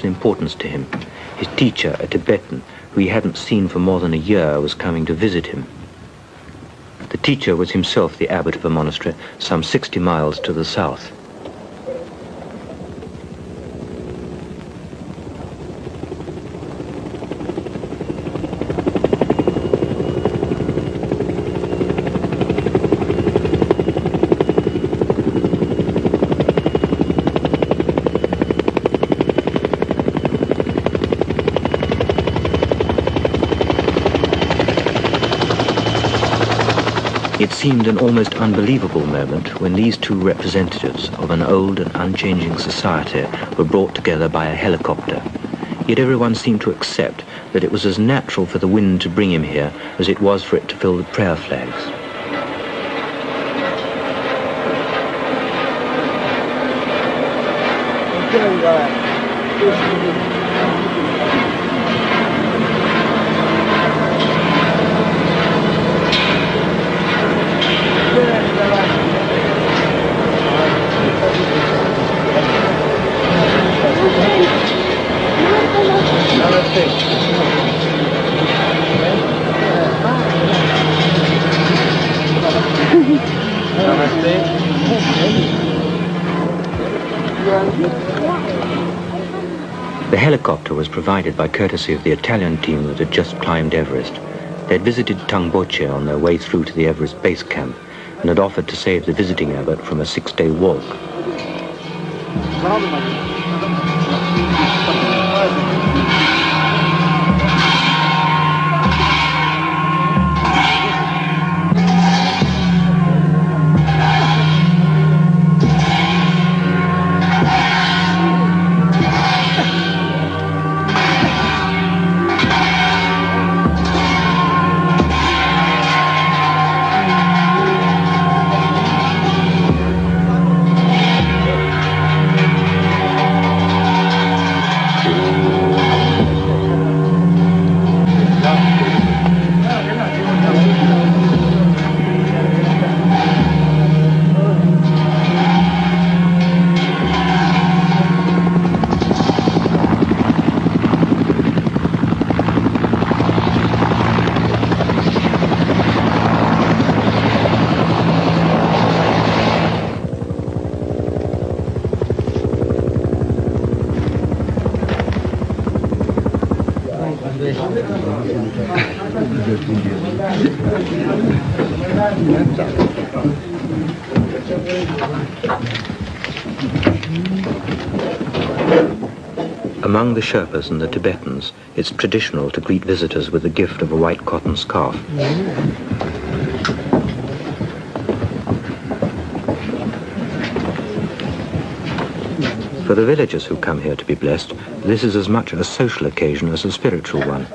special importance to him. His teacher, a Tibetan, who he hadn't seen for more than a year, was coming to visit him. The teacher was himself the abbot of a monastery some 60 miles to the south. It seemed an almost unbelievable moment when these two representatives of an old and unchanging society were brought together by a helicopter. Yet everyone seemed to accept that it was as natural for the wind to bring him here as it was for it to fill the prayer flags. The helicopter was provided by courtesy of the Italian team that had just climbed Everest. They had visited Tangboche on their way through to the Everest base camp and had offered to save the visiting abbot from a 6-day walk. Among the Sherpas and the Tibetans, it's traditional to greet visitors with the gift of a white cotton scarf. For the villagers who come here to be blessed, this is as much a social occasion as a spiritual one.